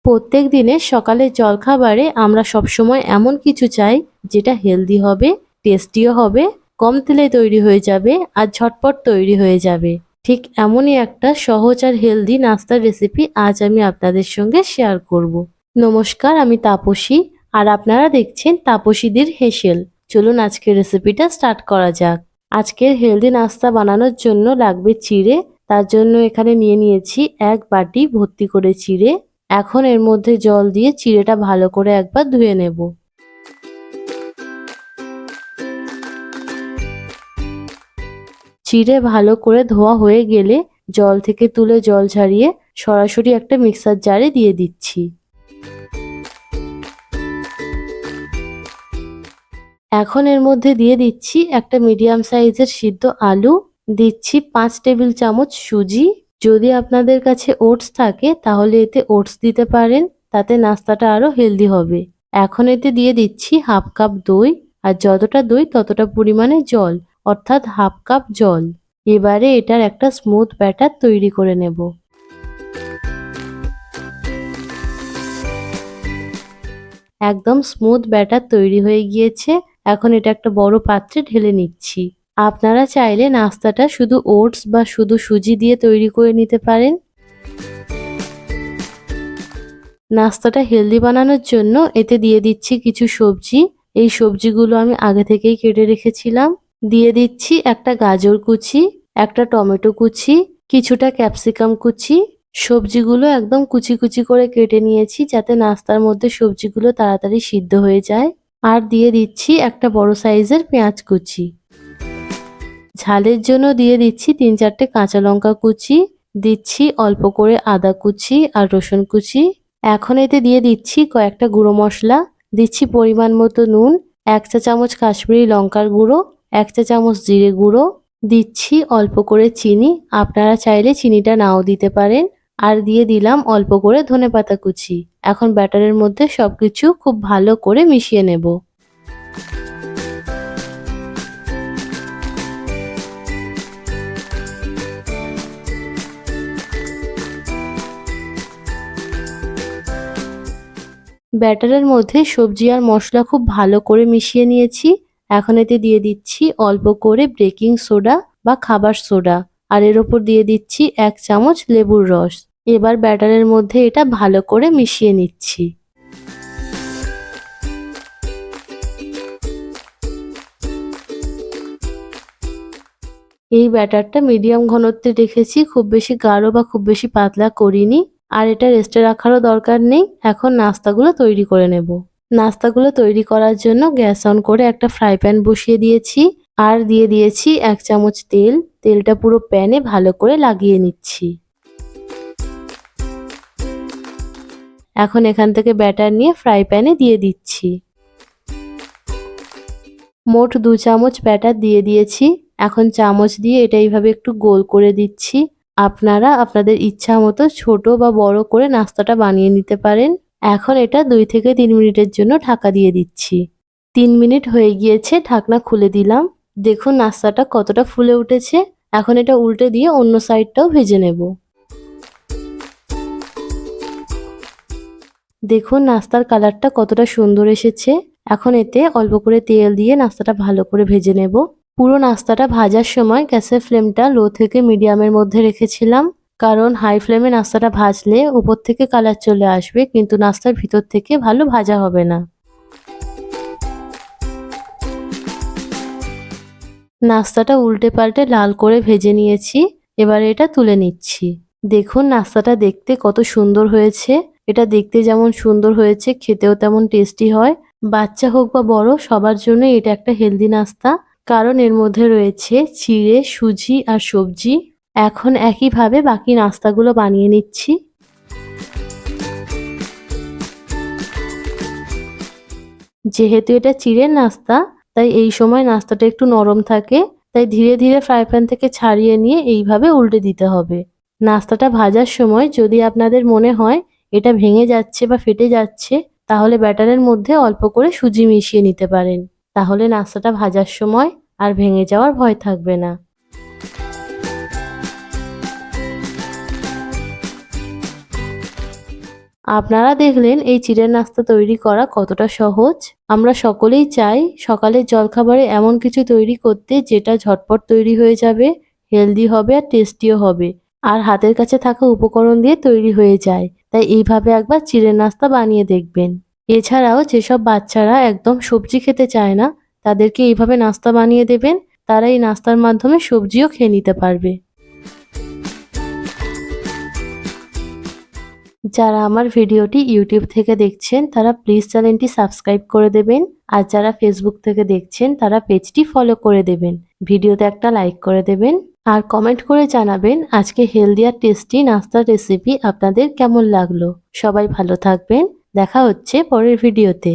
প্রত্যেক দিনের সকালের জলখাবারে আমরা সবসময় এমন কিছু চাই যেটা হেলদি হবে, টেস্টিও হবে, কম তেলে তৈরি হয়ে যাবে আর ঝটপট তৈরি হয়ে যাবে। ঠিক এমনই একটা সহজ আর হেলদি নাস্তার রেসিপি আজ আমি আপনাদের সঙ্গে শেয়ার করব। নমস্কার, আমি তাপসী আর আপনারা দেখছেন তাপসীদের হেসেল। চলুন আজকের রেসিপিটা স্টার্ট করা যাক। আজকের হেলদি নাস্তা বানানোর জন্য লাগবে চিড়ে। তার জন্য এখানে নিয়ে নিয়েছি 1 বাটি ভর্তি করে চিড়ে। এখন এর মধ্যে জল দিয়ে চিড়েটা ভালো করে একবার ধুয়ে নেব। চিড়ে ভালো করে ধোয়া হয়ে গেলে জল থেকে তুলে জল ঝরিয়ে সরাসরি একটা মিক্সার জারে দিয়ে দিচ্ছি। এখন এর মধ্যে দিয়ে দিচ্ছি একটা মিডিয়াম সাইজের সিদ্ধ আলু, দিচ্ছি 5 টেবিল চামচ সুজি। যদি আপনাদের কাছে ওটস থাকে তাহলে এতে ওটস দিতে পারেন, তাতে নাস্তাটা আরো হেলদি হবে। এখন এতে দিয়ে দিচ্ছি হাফ কাপ দই, আর যতটা দই ততটা পরিমাণে জল, অর্থাৎ হাফ কাপ জল। এবারে এটার একটা স্মুথ ব্যাটার তৈরি করে নেব। একদম স্মুথ ব্যাটার তৈরি হয়ে গিয়েছে। এখন এটা একটা বড় পাত্রে ঢেলে নিচ্ছি। আপনারা চাইলে নাস্তাটা শুধু ওটস বা শুধু সুজি দিয়ে তৈরি করে নিতে পারেন। নাস্তাটা হেলদি বানানোর জন্য এতে দিয়ে দিচ্ছি কিছু সবজি। এই সবজিগুলো আমি আগে থেকেই কেটে রেখেছিলাম। দিয়ে দিচ্ছি একটা গাজর কুচি, একটা টমেটো কুচি, কিছুটা ক্যাপসিকাম কুচি। সবজিগুলো একদম কুচি কুচি করে কেটে নিয়েছি যাতে নাস্তার মধ্যে সবজিগুলো তাড়াতাড়ি সিদ্ধ হয়ে যায়। আর দিয়ে দিচ্ছি একটা বড় সাইজের পেঁয়াজ কুচি। ঝালের জন্য দিয়ে দিচ্ছি 3-4টে কাঁচা লঙ্কা কুচি, দিচ্ছি অল্প করে আদা কুচি আর রসুন কুচি। এখন এতে দিয়ে দিচ্ছি কয়েকটা গুঁড়ো মশলা, দিচ্ছি পরিমাণ মতো নুন, 1 চা চামচ কাশ্মীরি লঙ্কার গুঁড়ো, 1 চা চামচ জিরে গুঁড়ো, দিচ্ছি অল্প করে চিনি, আপনারা চাইলে চিনিটা নাও দিতে পারেন। আর দিয়ে দিলাম অল্প করে ধনেপাতা কুচি। এখন ব্যাটারের মধ্যে সবকিছু খুব ভালো করে মিশিয়ে নেব। ব্যাটারের মধ্যে সবজি আর মশলা খুব ভালো করে মিশিয়ে নিয়েছি। এখন এতে দিয়ে দিচ্ছি অল্প করে বেকিং সোডা বা খাবার সোডা, আর এর ওপর দিয়ে দিচ্ছি 1 চামচ লেবুর রস। এবার ব্যাটারের মধ্যে এটা ভালো করে মিশিয়ে নিচ্ছি। এই ব্যাটারটা মিডিয়াম ঘনত্বে রেখেছি, খুব বেশি গাঢ় বা খুব বেশি পাতলা করিনি। আর এটা রেস্টে রাখারও দরকার নেই। এখন নাস্তাগুলো তৈরি করে নেব। নাস্তাগুলো তৈরি করার জন্য গ্যাস অন করে একটা ফ্রাই প্যান বসিয়ে দিয়েছি আর দিয়ে দিয়েছি 1 চামচ তেল। তেলটা পুরো প্যানে ভালো করে লাগিয়ে নিচ্ছি। এখন এখান থেকে ব্যাটার নিয়ে ফ্রাই প্যানে দিয়ে দিচ্ছি। মোট 2 চামচ ব্যাটার দিয়ে দিয়েছি। এখন চামচ দিয়ে এটা এইভাবে একটু গোল করে দিচ্ছি। আপনারা আপনাদের ইচ্ছা মতো ছোট বা বড় করে নাস্তাটা বানিয়ে নিতে পারেন। এখন এটা 2 থেকে 3 মিনিটের জন্য ঢাকা দিয়ে দিচ্ছি। 3 মিনিট হয়ে গিয়েছে, ঢাকনা খুলে দিলাম। দেখুন নাস্তাটা কতটা ফুলে উঠেছে। এখন এটা উল্টে দিয়ে অন্য সাইডটাও ভেজে নেব। দেখুন নাস্তার কালারটা কতটা সুন্দর এসেছে। এখন এতে অল্প করে তেল দিয়ে নাস্তাটা ভালো করে ভেজে নেব। পুরো নাস্তাটা ভাজার সময় গ্যাসের ফ্লেমটা লো থেকে মিডিয়ামের মধ্যে রেখেছিলাম, কারণ হাই ফ্লেমে নাস্তাটা ভাজলে উপর থেকে কালার চলে আসবে কিন্তু নাস্তার ভিতর থেকে ভালো ভাজা হবে না। নাস্তাটা উল্টে পাল্টে লাল করে ভেজে নিয়েছি। এবারে এটা তুলে নিচ্ছি। দেখুন নাস্তাটা দেখতে কত সুন্দর হয়েছে। এটা দেখতে যেমন সুন্দর হয়েছে খেতেও তেমন টেস্টি হয়। বাচ্চা হোক বা বড় সবার জন্য এটা একটা হেলদি নাস্তা, কারণ এর মধ্যে রয়েছে চিড়ে, সুজি আর সবজি। এখন একইভাবে বাকি নাস্তাগুলো বানিয়ে নিচ্ছি। যেহেতু এটা চিড়ের নাস্তা তাই এই সময় নাস্তাটা একটু নরম থাকে, তাই ধীরে ধীরে ফ্রাই প্যান থেকে ছাড়িয়ে নিয়ে এইভাবে উল্টে দিতে হবে। নাস্তাটা ভাজার সময় যদি আপনাদের মনে হয় এটা ভেঙে যাচ্ছে বা ফেটে যাচ্ছে, তাহলে ব্যাটারের মধ্যে অল্প করে সুজি মিশিয়ে নিতে পারেন। তাহলে নাস্তাটা ভাজার সময় আর ভেঙে যাওয়ার ভয় থাকবে না। আপনারা দেখলেন এই চিড়ের নাস্তা তৈরি করা কতটা সহজ। আমরা সকলেই চাই সকালের জলখাবারে এমন কিছু তৈরি করতে যেটা ঝটপট তৈরি হয়ে যাবে, হেলদি হবে আর টেস্টিও হবে। আর হাতের কাছে থাকা উপকরণ দিয়ে তৈরি হয়ে যায়। তাই এইভাবে একবার চিড়ের নাস্তা বানিয়ে দেখবেন। এছাড়াও যেসব বাচ্চারা একদম সবজি খেতে চায় না, তাদেরকে এইভাবে নাস্তা বানিয়ে দেবেন। তারা এই নাস্তার মাধ্যমে সবজিও খেয়ে নিতে পারবে। যারা আমার ভিডিওটি ইউটিউব থেকে দেখছেন তারা প্লিজ চ্যানেলটি সাবস্ক্রাইব করে দেবেন। আর যারা ফেসবুক থেকে দেখছেন তারা পেজটি ফলো করে দেবেন। ভিডিওতে একটা লাইক করে দেবেন। আর কমেন্ট করে জানাবেন আজকে হেলদি আর টেস্টি নাস্তার রেসিপি আপনাদের কেমন লাগলো। সবাই ভালো থাকবেন। দেখা হচ্ছে পরের ভিডিওতে।